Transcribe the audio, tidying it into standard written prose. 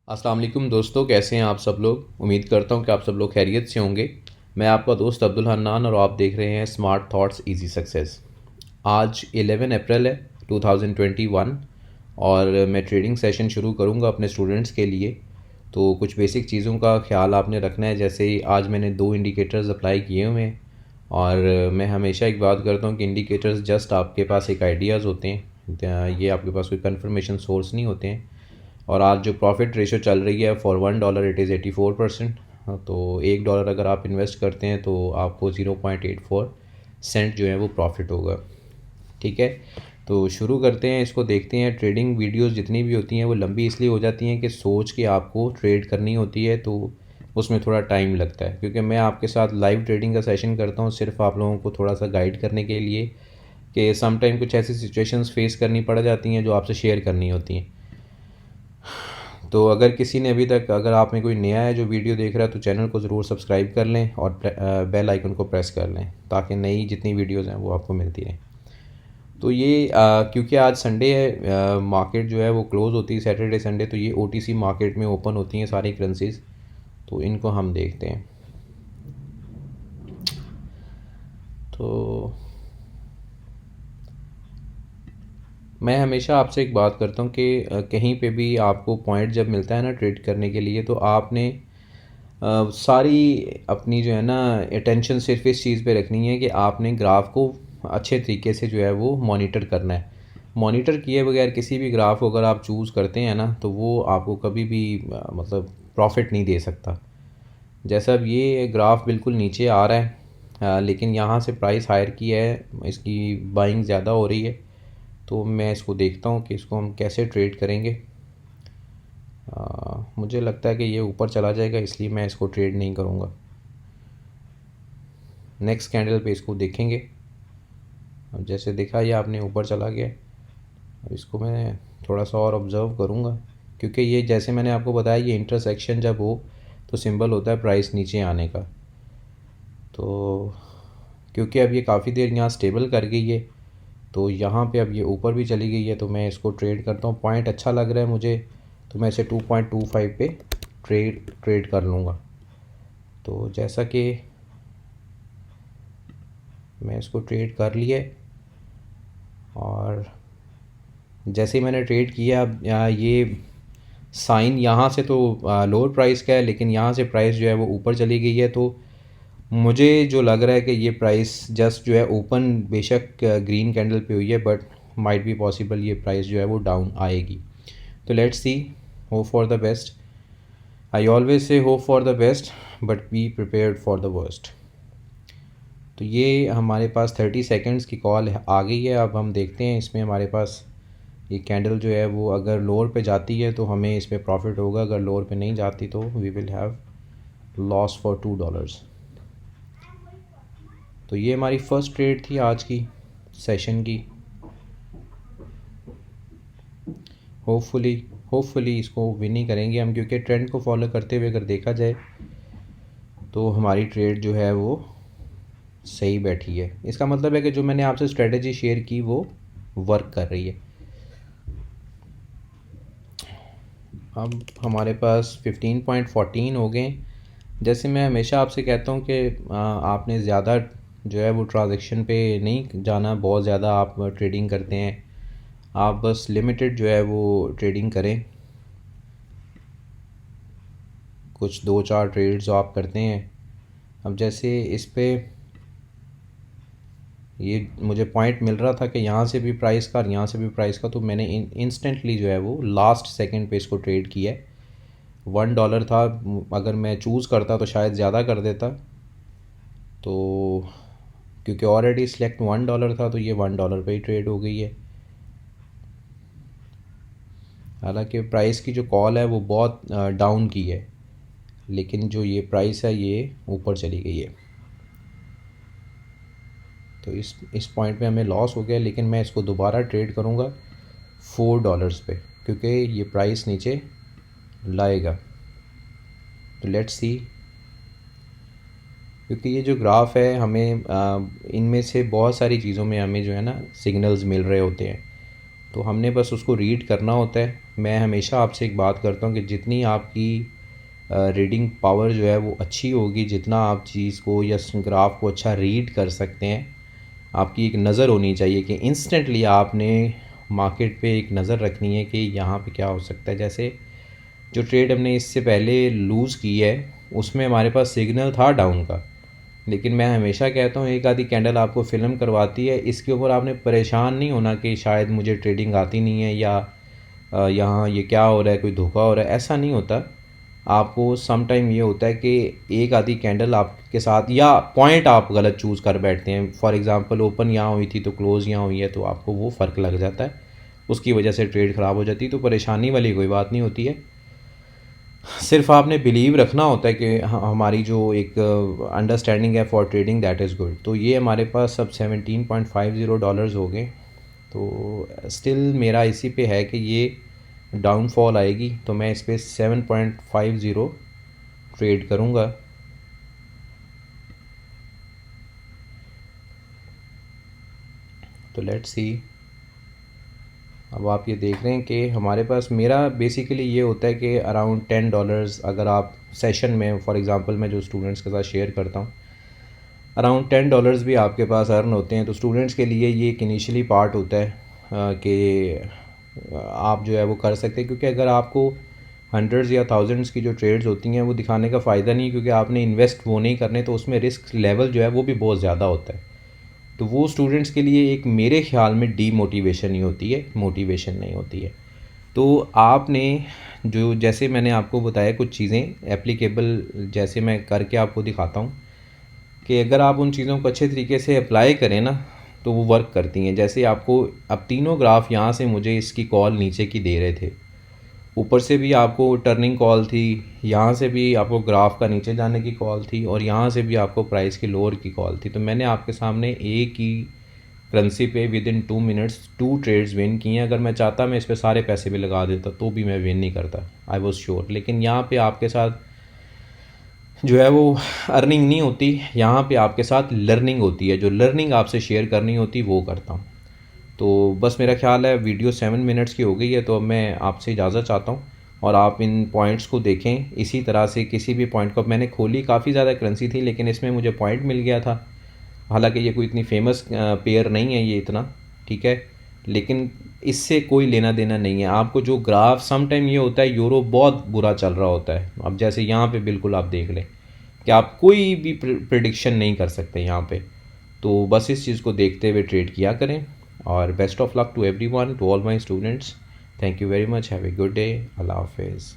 अस्सलाम वालेकुम दोस्तों, कैसे हैं आप सब लोग। उम्मीद करता हूं कि आप सब लोग खैरियत से होंगे। मैं आपका दोस्त अब्दुल हन्नान और आप देख रहे हैं स्मार्ट थॉट्स इजी सक्सेस। आज 11 अप्रैल है 2021 और मैं ट्रेडिंग सेशन शुरू करूंगा अपने स्टूडेंट्स के लिए। तो कुछ बेसिक चीज़ों का ख्याल आपने रखना है। जैसे आज मैंने 2 इंडिकेटर्स अप्लाई किए हुए हैं और मैं हमेशा एक बात करता हूँ कि इंडिकेटर्स जस्ट आपके पास एक आइडियाज़ होते हैं, ये आपके पास कोई कंफर्मेशन सोर्स नहीं होते हैं। और आज जो प्रॉफिट रेशो चल रही है फॉर $1 इट इज़ 84%। तो $1 अगर आप इन्वेस्ट करते हैं तो आपको 0.84 सेंट जो है वो प्रॉफिट होगा। ठीक है, तो शुरू करते हैं, इसको देखते हैं। ट्रेडिंग वीडियोस जितनी भी होती हैं वो लंबी इसलिए हो जाती हैं कि सोच के आपको ट्रेड करनी होती है, तो उसमें थोड़ा टाइम लगता है। क्योंकि मैं आपके साथ लाइव ट्रेडिंग का सेशन करता हूँ सिर्फ आप लोगों को थोड़ा सा गाइड करने के लिए कि सम टाइम कुछ ऐसी सिचुएशंस फेस करनी पड़ जाती हैं जो आपसे शेयर करनी होती हैं। तो अगर किसी ने अभी तक, अगर आप में कोई नया है जो वीडियो देख रहा है, तो चैनल को ज़रूर सब्सक्राइब कर लें और बेल आइकन को प्रेस कर लें ताकि नई जितनी वीडियोज़ हैं वो आपको मिलती रहें। तो ये क्योंकि आज संडे है, मार्केट जो है वो क्लोज़ होती है सैटरडे संडे, तो ये ओटीसी मार्केट में ओपन होती हैं सारी करेंसीज। तो इनको हम देखते हैं। तो मैं हमेशा आपसे एक बात करता हूँ कि कहीं पे भी आपको पॉइंट जब मिलता है ना ट्रेड करने के लिए, तो आपने सारी अपनी जो है ना अटेंशन सिर्फ इस चीज़ पे रखनी है कि आपने ग्राफ को अच्छे तरीके से जो है वो मॉनिटर करना है। मॉनिटर किए बगैर किसी भी ग्राफ को अगर आप चूज़ करते हैं ना, तो वो आपको कभी भी मतलब प्रॉफिट नहीं दे सकता। जैसा अब ये ग्राफ बिल्कुल नीचे आ रहा है, लेकिन यहाँ से प्राइस हायर की है, इसकी बाइंग ज़्यादा हो रही है। तो मैं इसको देखता हूँ कि इसको हम कैसे ट्रेड करेंगे। मुझे लगता है कि ये ऊपर चला जाएगा, इसलिए मैं इसको ट्रेड नहीं करूँगा। नेक्स्ट कैंडल पे इसको देखेंगे। अब जैसे देखा ये आपने ऊपर चला गया, अब इसको मैं थोड़ा सा और ऑब्ज़र्व करूँगा, क्योंकि ये जैसे मैंने आपको बताया ये इंटरसेक्शन जब हो तो सिंबल होता है प्राइस नीचे आने का। तो क्योंकि अब ये काफ़ी देर यहाँ स्टेबल कर गई है, तो यहाँ पे अब ये ऊपर भी चली गई है, तो मैं इसको ट्रेड करता हूँ। पॉइंट अच्छा लग रहा है मुझे, तो मैं इसे 2.25 पे ट्रेड कर लूँगा। तो जैसा कि मैं इसको ट्रेड कर लिया, और जैसे ही मैंने ट्रेड किया, अब ये साइन यहाँ से तो लोअर प्राइस का है, लेकिन यहाँ से प्राइस जो है वो ऊपर चली गई है। तो मुझे जो लग रहा है कि ये प्राइस जस्ट जो है ओपन बेशक ग्रीन कैंडल पे हुई है, बट माइट बी पॉसिबल ये प्राइस जो है वो डाउन आएगी। तो let's see, hope for the best. I always say hope for the best but be prepared for the worst. तो ये हमारे पास 30 सेकेंड्स की कॉल आ गई है। अब हम देखते हैं, इसमें हमारे पास ये कैंडल जो है वो अगर लोअर पे जाती है तो हमें इस पर प्रॉफिट होगा, अगर लोअर पे नहीं जाती तो we will have loss for $2। तो ये हमारी फ़र्स्ट ट्रेड थी आज की सेशन की। होपफुली होपफुली इसको विन ही करेंगे हम, क्योंकि ट्रेंड को फॉलो करते हुए अगर देखा जाए तो हमारी ट्रेड जो है वो सही बैठी है। इसका मतलब है कि जो मैंने आपसे स्ट्रेटजी शेयर की वो वर्क कर रही है। अब हमारे पास 15.14 हो गए। जैसे मैं हमेशा आपसे कहता हूँ कि आपने ज़्यादा जो है वो ट्रांजैक्शन पे नहीं जाना, बहुत ज़्यादा आप ट्रेडिंग करते हैं, आप बस लिमिटेड जो है वो ट्रेडिंग करें। कुछ 2-4 ट्रेड्स जो आप करते हैं। अब जैसे इस पे ये मुझे पॉइंट मिल रहा था कि यहाँ से भी प्राइस का और यहाँ से भी प्राइस का, तो मैंने इंस्टेंटली जो है वो लास्ट सेकंड पे इसको ट्रेड किया है। $1 था, अगर मैं चूज़ करता तो शायद ज़्यादा कर देता। तो क्योंकि ऑलरेडी सिलेक्ट $1 था, तो ये $1 पे ही ट्रेड हो गई है। हालांकि प्राइस की जो कॉल है वो बहुत डाउन की है, लेकिन जो ये प्राइस है ये ऊपर चली गई है। तो इस पॉइंट पे हमें लॉस हो गया, लेकिन मैं इसको दोबारा ट्रेड करूँगा $4 पे, क्योंकि ये प्राइस नीचे लाएगा। तो लेट्स सी, क्योंकि ये जो ग्राफ है हमें इनमें से बहुत सारी चीज़ों में हमें जो है ना सिग्नल्स मिल रहे होते हैं, तो हमने बस उसको रीड करना होता है। मैं हमेशा आपसे एक बात करता हूँ कि जितनी आपकी रीडिंग पावर जो है वो अच्छी होगी, जितना आप चीज़ को या ग्राफ को अच्छा रीड कर सकते हैं, आपकी एक नज़र होनी चाहिए कि इंस्टेंटली आपने मार्केट पे एक नज़र रखनी है कि यहाँ पे क्या हो सकता है। जैसे जो ट्रेड हमने इससे पहले लूज़ की है उसमें हमारे पास सिग्नल था डाउन का, लेकिन मैं हमेशा कहता हूँ एक आधी कैंडल आपको फ़िल्म करवाती है, इसके ऊपर आपने परेशान नहीं होना कि शायद मुझे ट्रेडिंग आती नहीं है या यहाँ ये क्या हो रहा है, कोई धोखा हो रहा है। ऐसा नहीं होता। आपको सम टाइम ये होता है कि एक आधी कैंडल आपके साथ या पॉइंट आप गलत चूज़ कर बैठते हैं। फॉर एग्ज़ाम्पल ओपन यहाँ हुई थी तो क्लोज़ यहाँ हुई है, तो आपको वो फ़र्क लग जाता है, उसकी वजह से ट्रेड ख़राब हो जाती है। तो परेशानी वाली कोई बात नहीं होती है, सिर्फ आपने बिलीव रखना होता है कि हमारी जो एक अंडरस्टैंडिंग है for trading that is good. तो ये हमारे पास सब $17.50 हो गए। तो स्टिल मेरा इसी पे है कि ये डाउनफॉल आएगी, तो मैं इस पर 7.50 ट्रेड करूँगा। तो लेट्स सी। अब आप ये देख रहे हैं कि हमारे पास मेरा बेसिकली ये होता है कि अराउंड $10 अगर आप सेशन में, फॉर एग्ज़ाम्पल मैं जो स्टूडेंट्स के साथ शेयर करता हूँ, अराउंड $10 भी आपके पास अर्न होते हैं। तो स्टूडेंट्स के लिए ये एक इनिशियली पार्ट होता है कि आप जो है वो कर सकते हैं, क्योंकि अगर आपको हंड्रेड्स या थाउजेंड्स की जो ट्रेड्स होती हैं वो दिखाने का फ़ायदा नहीं, क्योंकि आपने इन्वेस्ट वो नहीं करने, तो उसमें रिस्क लेवल जो है वो भी बहुत ज़्यादा होता है। तो वो स्टूडेंट्स के लिए एक मेरे ख़्याल में डीमोटिवेशन ही होती है, मोटिवेशन नहीं होती है। तो आपने जो, जैसे मैंने आपको बताया कुछ चीज़ें एप्लीकेबल, जैसे मैं करके आपको दिखाता हूँ कि अगर आप उन चीज़ों को अच्छे तरीके से अप्लाई करें ना तो वो वर्क करती हैं। जैसे आपको अब तीनों ग्राफ यहाँ से मुझे इसकी कॉल नीचे की दे रहे थे, ऊपर से भी आपको टर्निंग कॉल थी, यहाँ से भी आपको ग्राफ का नीचे जाने की कॉल थी, और यहाँ से भी आपको प्राइस की लोअर की कॉल थी। तो मैंने आपके सामने एक ही करेंसी पे within 2 minutes 2 trades win किए हैं। अगर मैं चाहता मैं इस पर सारे पैसे भी लगा देता तो भी मैं विन नहीं करता, आई वॉज श्योर। लेकिन यहाँ पे आपके साथ जो है वो अर्निंग नहीं होती, यहाँ पे आपके साथ लर्निंग होती है। जो लर्निंग आपसे शेयर करनी होती वो करता हूँ। तो बस मेरा ख्याल है वीडियो 7 मिनट्स की हो गई है, तो अब मैं आपसे इजाज़त चाहता हूँ और आप इन पॉइंट्स को देखें। इसी तरह से किसी भी पॉइंट को, मैंने खोली काफ़ी ज़्यादा करेंसी थी लेकिन इसमें मुझे पॉइंट मिल गया था। हालांकि ये कोई इतनी फेमस पेयर नहीं है ये इतना, ठीक है, लेकिन इससे कोई लेना देना नहीं है। आपको जो ग्राफ सम टाइम ये होता है, यूरो बहुत बुरा चल रहा होता है, अब जैसे यहाँ पे बिल्कुल आप देख लें कि आप कोई भी प्रिडिक्शन नहीं कर सकते यहाँ पे। तो बस इस चीज़ को देखते हुए ट्रेड किया करें। और best of luck to everyone, to all my students. Thank you very much, have a good day, अल्लाह हाफिज़।